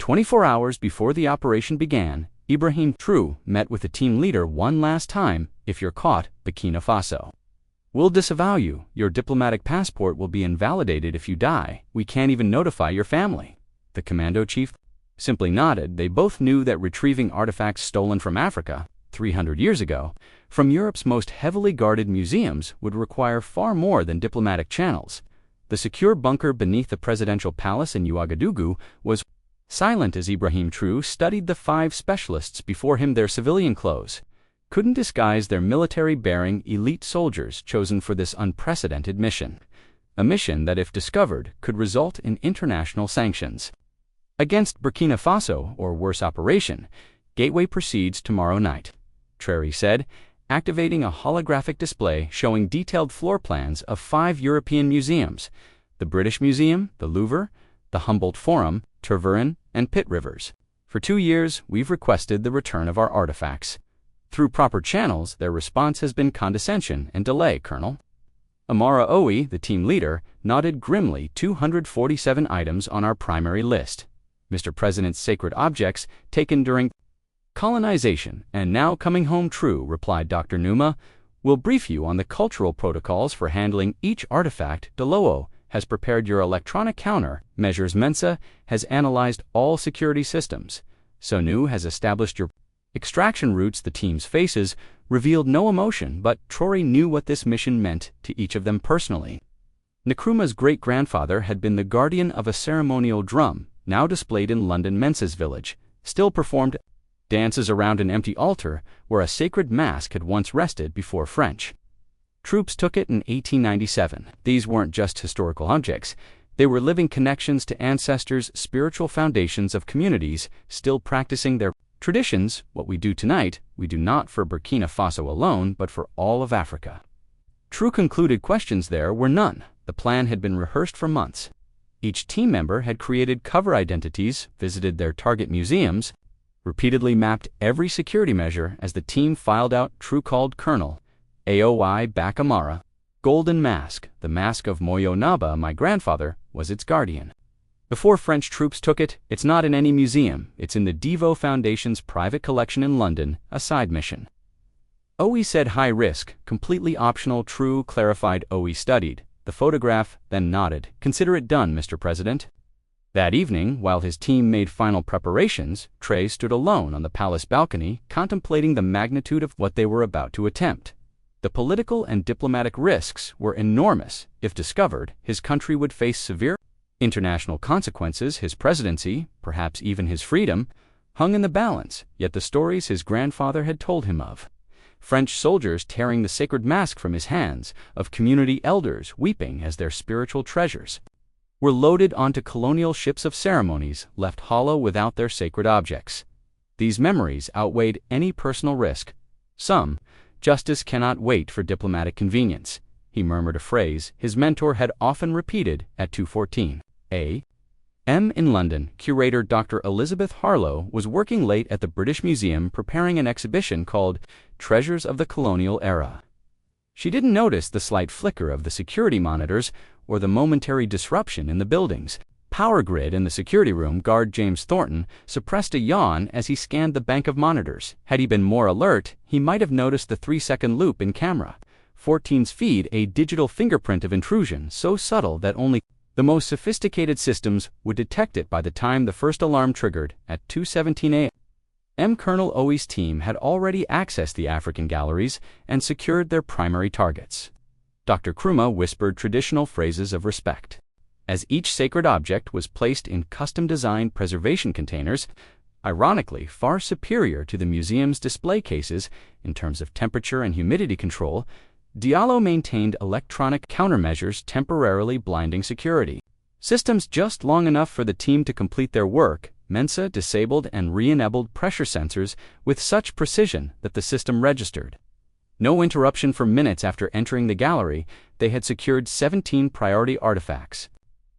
24 hours before the operation began, Ibrahim Traoré met with the team leader one last time. If you're caught, Burkina Faso we'll disavow you. Your diplomatic passport will be invalidated if you die. We can't even notify your family. The commando chief simply nodded. They both knew that retrieving artifacts stolen from Africa 300 years ago from Europe's most heavily guarded museums would require far more than diplomatic channels. The secure bunker beneath the presidential palace in Ouagadougou was silent as Ibrahim Traoré studied the 5 specialists before him. Their civilian clothes couldn't disguise their military-bearing elite soldiers chosen for this unprecedented mission. A mission that, if discovered, could result in international sanctions against Burkina Faso, or worse operation. Gateway proceeds tomorrow night, Traoré said, activating a holographic display showing detailed floor plans of 5 European museums: the British Museum, the Louvre, the Humboldt Forum, Tervuren, and Pitt Rivers. For 2 years, we've requested the return of our artifacts. Through proper channels, their response has been condescension and delay, Colonel. Amara Owie, the team leader, nodded grimly. 247 items on our primary list. Mr. President's sacred objects taken during colonization and now coming home. True, replied Dr. Numa. We'll brief you on the cultural protocols for handling each artifact. Deloo has prepared your electronic counter measures. Mensa has analyzed all security systems. Sonu has established your extraction routes. The team's faces revealed no emotion, but Traoré knew what this mission meant to each of them personally. Nkrumah's great-grandfather had been the guardian of a ceremonial drum, now displayed in London. Mensa's village still performed dances around an empty altar where a sacred mask had once rested before French troops took it in 1897. These weren't just historical objects. They were living connections to ancestors, spiritual foundations of communities still practicing their traditions. What we do tonight, we do not for Burkina Faso alone, but for all of Africa. Traoré concluded questions there were none. The plan had been rehearsed for months. Each team member had created cover identities, visited their target museums, repeatedly mapped every security measure. As the team filed out, Traoré called Colonel Aoi back. Amara. Golden mask, the mask of Moyo Naba, my grandfather, was its guardian. Before French troops took it, it's not in any museum. It's in the Devo Foundation's private collection in London, a side mission. Owie said high risk, completely optional. Traoré clarified. Owie studied the photograph, then nodded. Consider it done, Mr. President. That evening, while his team made final preparations, Traoré stood alone on the palace balcony, contemplating the magnitude of what they were about to attempt. The political and diplomatic risks were enormous. If discovered, his country would face severe international consequences. His presidency, perhaps even his freedom, hung in the balance. Yet the stories his grandfather had told him of French soldiers tearing the sacred mask from his hands, of community elders weeping as their spiritual treasures were loaded onto colonial ships of ceremonies left hollow without their sacred objects. These memories outweighed any personal risk. Some, justice cannot wait for diplomatic convenience. He murmured a phrase his mentor had often repeated at 2:14 a.m. in London. Curator Dr. Elizabeth Harlow was working late at the British Museum preparing an exhibition called Treasures of the Colonial Era. She didn't notice the slight flicker of the security monitors or the momentary disruption in the building's power grid. In the security room, guard James Thornton suppressed a yawn as he scanned the bank of monitors. Had he been more alert, he might have noticed the 3-second loop in camera 14's feed, a digital fingerprint of intrusion so subtle that only the most sophisticated systems would detect it. By the time the first alarm triggered at 2:17 a.m., Colonel Owie's team had already accessed the African galleries and secured their primary targets. Dr. Nkrumah whispered traditional phrases of respect as each sacred object was placed in custom-designed preservation containers, ironically far superior to the museum's display cases in terms of temperature and humidity control. Diallo maintained electronic countermeasures, temporarily blinding security systems just long enough for the team to complete their work. Mensa disabled and re-enabled pressure sensors with such precision that the system registered no interruption for minutes after entering the gallery. They had secured 17 priority artifacts.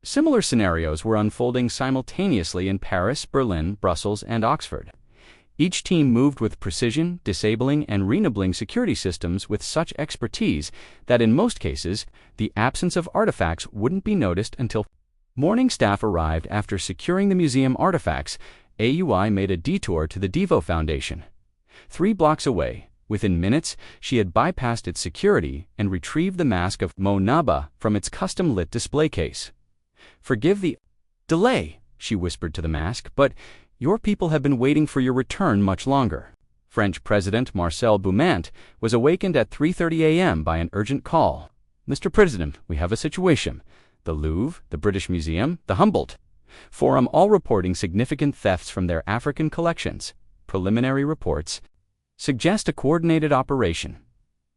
Similar scenarios were unfolding simultaneously in Paris, Berlin, Brussels, and Oxford. Each team moved with precision, disabling and re-enabling security systems with such expertise that in most cases, the absence of artifacts wouldn't be noticed until Morning staff arrived after securing the museum artifacts. AUI made a detour to the Devo Foundation. 3 blocks away, within minutes, she had bypassed its security and retrieved the mask of Mo Naba from its custom-lit display case. "Forgive the delay," she whispered to the mask, "but your people have been waiting for your return much longer." French President Marcel Boumant was awakened at 3:30 a.m. by an urgent call. "Mr. President, we have a situation. The Louvre, the British Museum, the Humboldt Forum all reporting significant thefts from their African collections. Preliminary reports suggest a coordinated operation."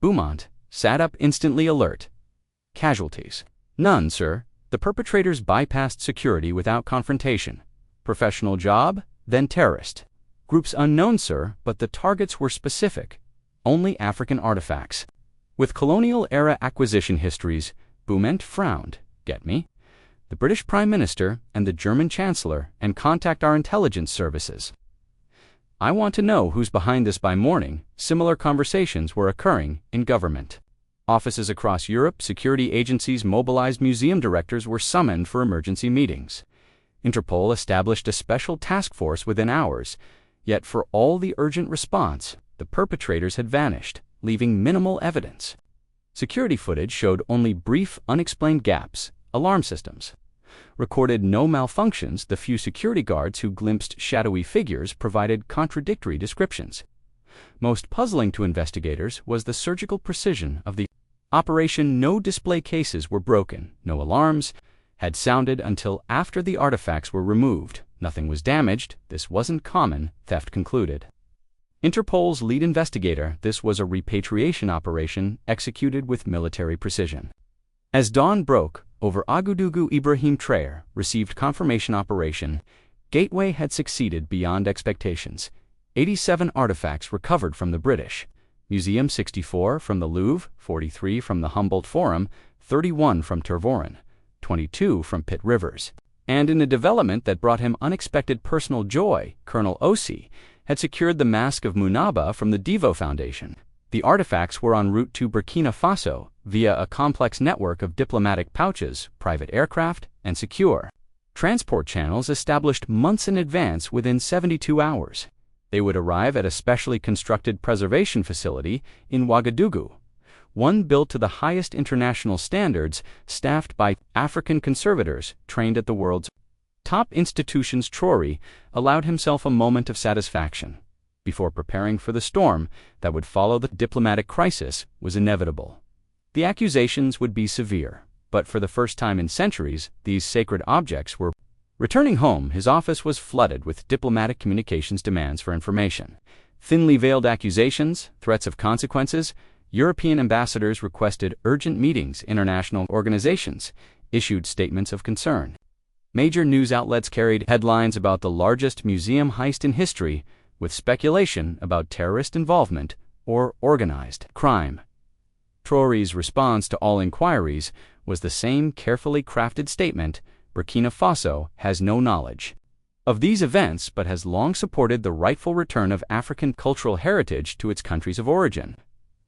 Boumant sat up instantly alert. "Casualties?" "None, sir. The perpetrators bypassed security without confrontation. Professional job, then terrorist. Groups unknown, sir, but the targets were specific. Only African artifacts." With colonial-era acquisition histories, Boumant frowned. "Get me? The British Prime Minister and the German Chancellor, and contact our intelligence services. I want to know who's behind this by morning." Similar conversations were occurring in government. Offices across Europe, security agencies mobilized, museum directors were summoned for emergency meetings. Interpol established a special task force within hours, yet for all the urgent response, the perpetrators had vanished, leaving minimal evidence. Security footage showed only brief, unexplained gaps. Alarm systems recorded no malfunctions. The few security guards who glimpsed shadowy figures provided contradictory descriptions. Most puzzling to investigators was the surgical precision of the operation. No display cases were broken, no alarms had sounded until after the artifacts were removed. Nothing was damaged. This wasn't common, theft concluded. Interpol's lead investigator, this was a repatriation operation executed with military precision. As dawn broke over Ouagadougou, Ibrahim Traoré received confirmation operation Gateway had succeeded beyond expectations. 87 artifacts recovered from the British Museum, 64 from the Louvre, 43 from the Humboldt Forum, 31 from Tervuren, 22 from Pitt Rivers. And in a development that brought him unexpected personal joy, Colonel Osei had secured the mask of Munaba from the Devo Foundation. The artifacts were en route to Burkina Faso via a complex network of diplomatic pouches, private aircraft, and secure transport channels established months in advance. Within 72 hours, they would arrive at a specially constructed preservation facility in Ouagadougou, one built to the highest international standards, staffed by African conservators trained at the world's top institutions. Traoré allowed himself a moment of satisfaction. Before preparing for the storm that would follow, the diplomatic crisis was inevitable. The accusations would be severe, but for the first time in centuries, these sacred objects were returning home. His office was flooded with diplomatic communications demands for information. Thinly veiled accusations, threats of consequences. European ambassadors requested urgent meetings. International organizations issued statements of concern. Major news outlets carried headlines about the largest museum heist in history, with speculation about terrorist involvement or organized crime. Traoré's response to all inquiries was the same carefully crafted statement: Burkina Faso has no knowledge of these events but has long supported the rightful return of African cultural heritage to its countries of origin.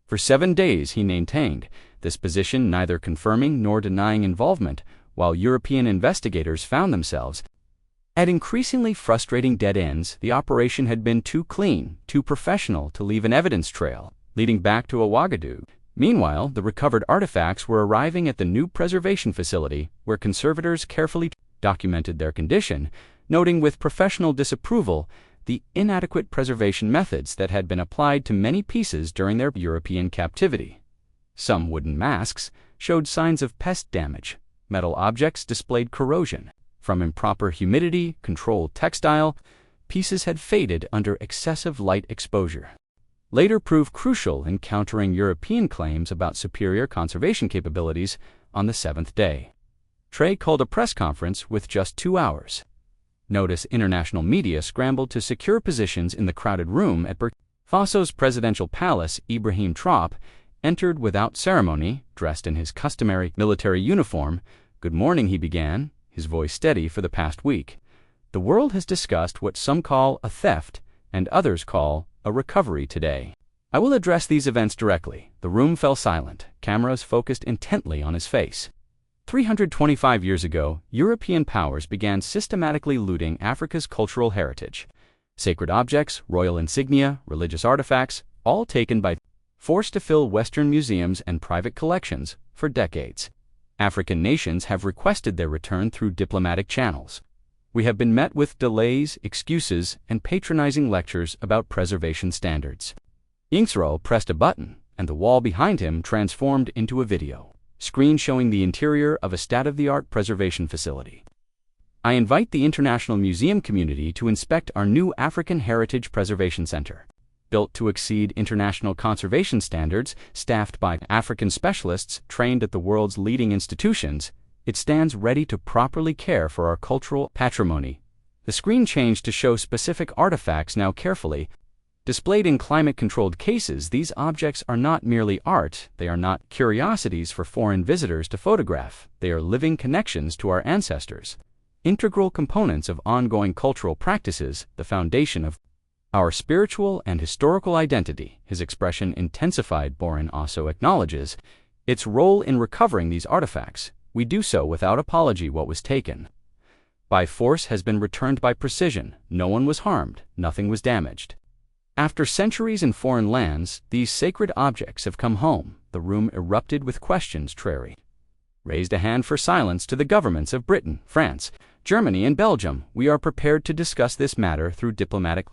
For 7 days he maintained this position, neither confirming nor denying involvement, while European investigators found themselves at increasingly frustrating dead ends. The operation had been too clean, too professional to leave an evidence trail leading back to Ouagadougou. Meanwhile, the recovered artifacts were arriving at the new preservation facility, where conservators carefully documented their condition, noting with professional disapproval the inadequate preservation methods that had been applied to many pieces during their European captivity. Some wooden masks showed signs of pest damage. Metal objects displayed corrosion. From improper humidity-controlled textile, pieces had faded under excessive light exposure. Later proved crucial in countering European claims about superior conservation capabilities. On the 7th day, Traoré called a press conference with just 2 hours. Notice international media scrambled to secure positions in the crowded room at Burkina Faso's presidential palace. Ibrahim Traoré entered without ceremony, dressed in his customary military uniform. "Good morning," he began, his voice steady. "For the past week, the world has discussed what some call a theft and others call a recovery. Today, I will address these events directly." The room fell silent, cameras focused intently on his face. 325 years ago, European powers began systematically looting Africa's cultural heritage. Sacred objects, royal insignia, religious artifacts, all taken by force to fill Western museums and private collections for decades. African nations have requested their return through diplomatic channels. We have been met with delays, excuses, and patronizing lectures about preservation standards. Ingsro pressed a button, and the wall behind him transformed into a video screen showing the interior of a state-of-the-art preservation facility. I invite the international museum community to inspect our new African Heritage Preservation Center. Built to exceed international conservation standards, staffed by African specialists trained at the world's leading institutions, it stands ready to properly care for our cultural patrimony. The screen changed to show specific artifacts now carefully. Displayed in climate-controlled cases, these objects are not merely art, they are not curiosities for foreign visitors to photograph, they are living connections to our ancestors. Integral components of ongoing cultural practices, the foundation of our spiritual and historical identity. His expression intensified. Borin also acknowledges its role in recovering these artifacts. We do so without apology. What was taken by force has been returned by precision. No one was harmed, nothing was damaged. After centuries in foreign lands, these sacred objects have come home. The room erupted with questions. Traoré raised a hand for silence to the governments of Britain, France, Germany, and Belgium. We are prepared to discuss this matter through diplomatic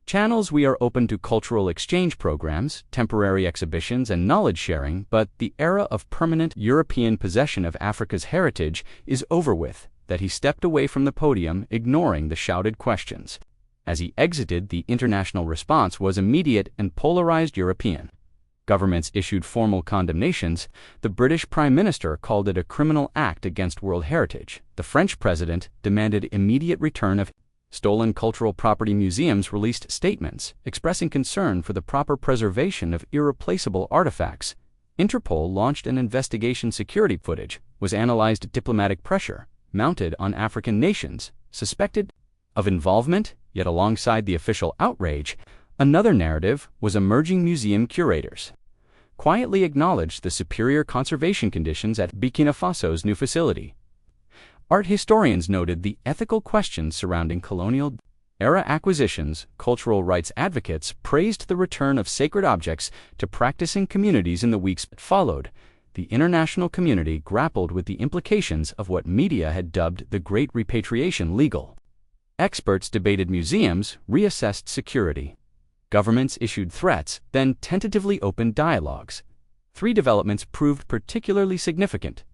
channels. We are open to cultural exchange programs, temporary exhibitions, and knowledge sharing, but the era of permanent European possession of Africa's heritage is over with. That he stepped away from the podium, ignoring the shouted questions. As he exited, the international response was immediate and polarized. European governments issued formal condemnations. The British Prime Minister called it a criminal act against world heritage. The French president demanded immediate return of stolen cultural property. Museums released statements expressing concern for the proper preservation of irreplaceable artifacts. Interpol launched an investigation. Security footage was analyzed. Diplomatic pressure mounted on African nations suspected of involvement, yet alongside the official outrage, another narrative was emerging. Museum curators quietly acknowledged the superior conservation conditions at Burkina Faso's new facility. Art historians noted the ethical questions surrounding colonial-era acquisitions. Cultural rights advocates praised the return of sacred objects to practicing communities. In the weeks that followed, the international community grappled with the implications of what media had dubbed the Great Repatriation. Legal experts debated museums, reassessed security. Governments issued threats, then tentatively opened dialogues. Three developments proved particularly significant.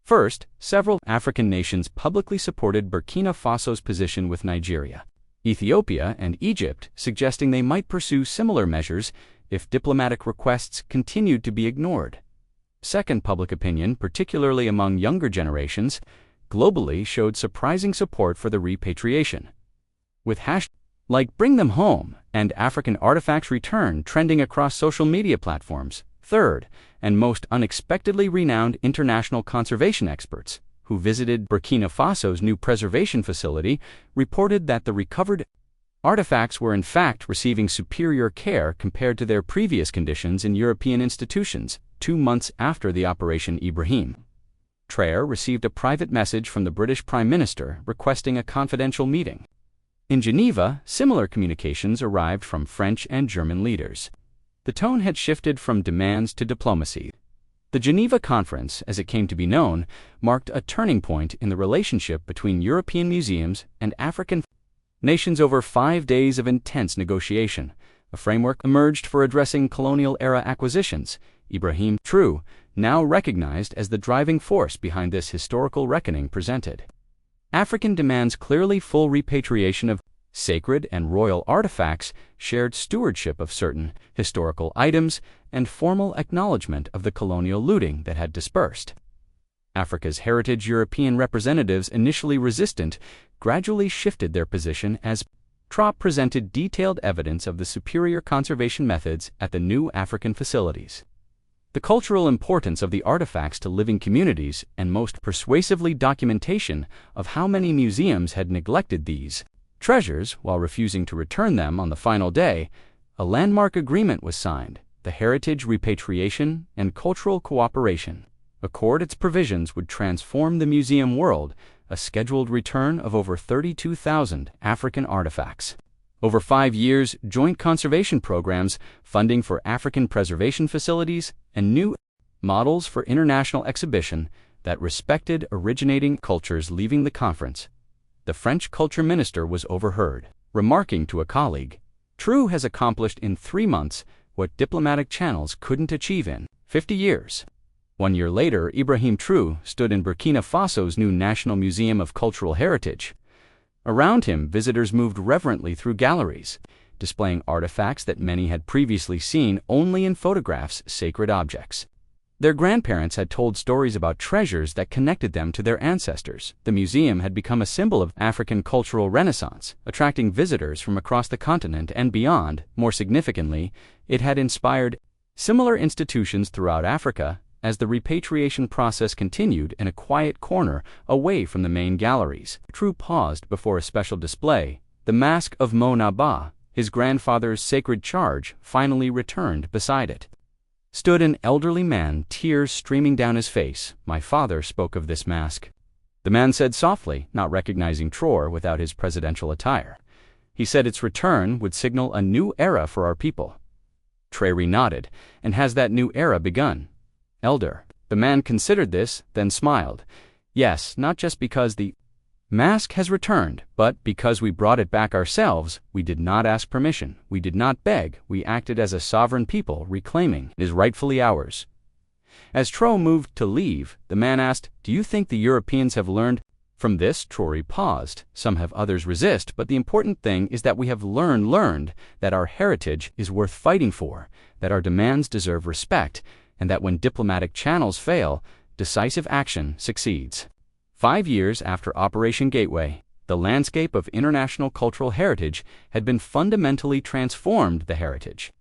First, several African nations publicly supported Burkina Faso's position with Nigeria, Ethiopia, and Egypt, suggesting they might pursue similar measures if diplomatic requests continued to be ignored. Second, public opinion, particularly among younger generations, globally showed surprising support for the repatriation, with hashtags like "Bring Them Home" and "African Artifacts Return" trending across social media platforms. Third, and most unexpectedly, renowned international conservation experts who visited Burkina Faso's new preservation facility reported that the recovered artifacts were in fact receiving superior care compared to their previous conditions in European institutions. 2 months after the operation, Ibrahim Traoré received a private message from the British Prime Minister requesting a confidential meeting. In Geneva, similar communications arrived from French and German leaders. The tone had shifted from demands to diplomacy. The Geneva Conference, as it came to be known, marked a turning point in the relationship between European museums and African nations. Over 5 days of intense negotiation, a framework emerged for addressing colonial-era acquisitions. Ibrahim Traoré, now recognized as the driving force behind this historical reckoning, presented African demands clearly: full repatriation of sacred and royal artifacts, shared stewardship of certain historical items, and formal acknowledgement of the colonial looting that had dispersed Africa's heritage. European representatives, initially resistant, gradually shifted their position as Traoré presented detailed evidence of the superior conservation methods at the new African facilities, the cultural importance of the artifacts to living communities, and most persuasively, documentation of how many museums had neglected these treasures while refusing to return them. On the final day, a landmark agreement was signed: the Heritage Repatriation and Cultural Cooperation Accord its provisions would transform the museum world, a scheduled return of over 32,000 African artifacts. Over 5 years, joint conservation programs, funding for African preservation facilities, and new models for international exhibition that respected originating cultures leaving the conference. The French culture minister was overheard, remarking to a colleague, "Traoré has accomplished in 3 months what diplomatic channels couldn't achieve in 50 years. 1 year later, Ibrahim Traoré stood in Burkina Faso's new National Museum of Cultural Heritage. Around him, visitors moved reverently through galleries, displaying artifacts that many had previously seen only in photographs, sacred objects. Their grandparents had told stories about treasures that connected them to their ancestors. The museum had become a symbol of African cultural renaissance, attracting visitors from across the continent and beyond. More significantly, it had inspired similar institutions throughout Africa as the repatriation process continued in a quiet corner away from the main galleries. Traoré paused before a special display. The mask of Mo Naba, his grandfather's sacred charge, finally returned beside it. Stood an elderly man, tears streaming down his face. "My father spoke of this mask," the man said softly, not recognizing Traoré without his presidential attire. "He said its return would signal a new era for our people." Traoré nodded. "And has that new era begun?" "Elder." The man considered this, then smiled. "Yes, not just because the mask has returned, but because we brought it back ourselves. We did not ask permission. We did not beg. We acted as a sovereign people, reclaiming it is rightfully ours." As Traoré moved to leave, the man asked, "Do you think the Europeans have learned from this?" Traoré paused. "Some have, others resist, but the important thing is that we have learned that our heritage is worth fighting for, that our demands deserve respect, and that when diplomatic channels fail, decisive action succeeds." 5 years after Operation Gateway, the landscape of international cultural heritage had been fundamentally transformed. The Heritage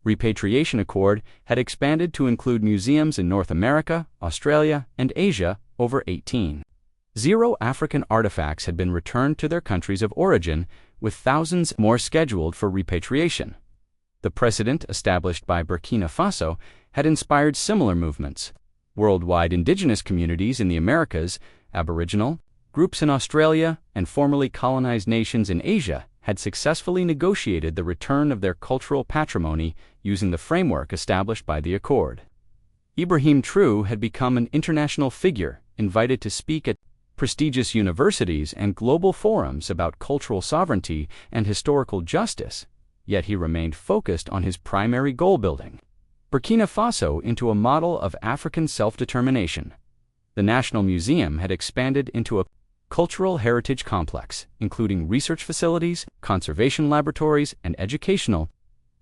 Repatriation Accord had expanded to include museums in North America, Australia, and Asia. Over 18,000 African artifacts had been returned to their countries of origin, with thousands more scheduled for repatriation. The precedent established by Burkina Faso had inspired similar movements. Worldwide indigenous communities in the Americas, Aboriginal groups in Australia, and formerly colonized nations in Asia had successfully negotiated the return of their cultural patrimony using the framework established by the Accord. Ibrahim Traoré had become an international figure, invited to speak at prestigious universities and global forums about cultural sovereignty and historical justice, yet he remained focused on his primary goal: building Burkina Faso into a model of African self-determination. The National Museum had expanded into a cultural heritage complex, including research facilities, conservation laboratories, and educational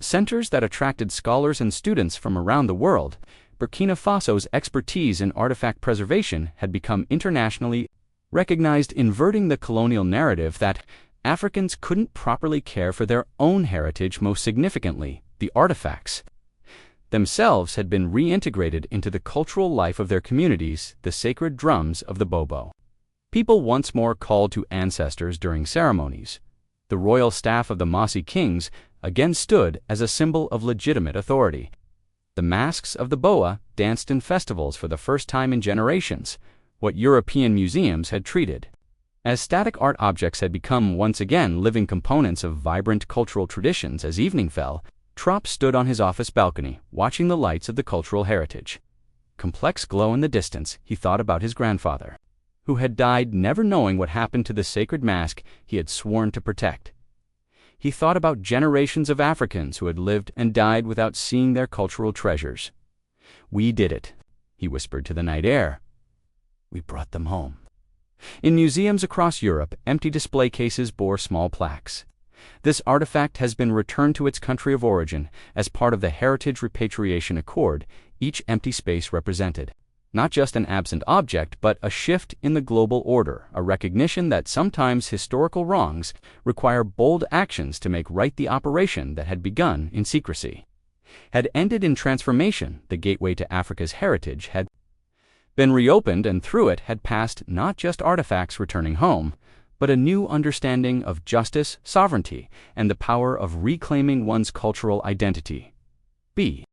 centers that attracted scholars and students from around the world. Burkina Faso's expertise in artifact preservation had become internationally recognized, inverting the colonial narrative that Africans couldn't properly care for their own heritage. Most significantly, the artifacts themselves had been reintegrated into the cultural life of their communities, the sacred drums of the Bobo. People once more called to ancestors during ceremonies. The royal staff of the Mossi kings again stood as a symbol of legitimate authority. The masks of the Boa danced in festivals for the first time in generations, what European museums had treated as static art objects had become once again living components of vibrant cultural traditions. As evening fell, Traoré stood on his office balcony, watching the lights of the cultural heritage complex glow in the distance. He thought about his grandfather, who had died never knowing what happened to the sacred mask he had sworn to protect. He thought about generations of Africans who had lived and died without seeing their cultural treasures. "We did it," he whispered to the night air. "We brought them home." In museums across Europe, empty display cases bore small plaques. "This artifact has been returned to its country of origin as part of the Heritage Repatriation Accord." Each empty space represented not just an absent object, but a shift in the global order, a recognition that sometimes historical wrongs require bold actions to make right. The operation that had begun in secrecy had ended in transformation. The gateway to Africa's heritage had been reopened, and through it had passed not just artifacts returning home, but a new understanding of justice, sovereignty, and the power of reclaiming one's cultural identity. B.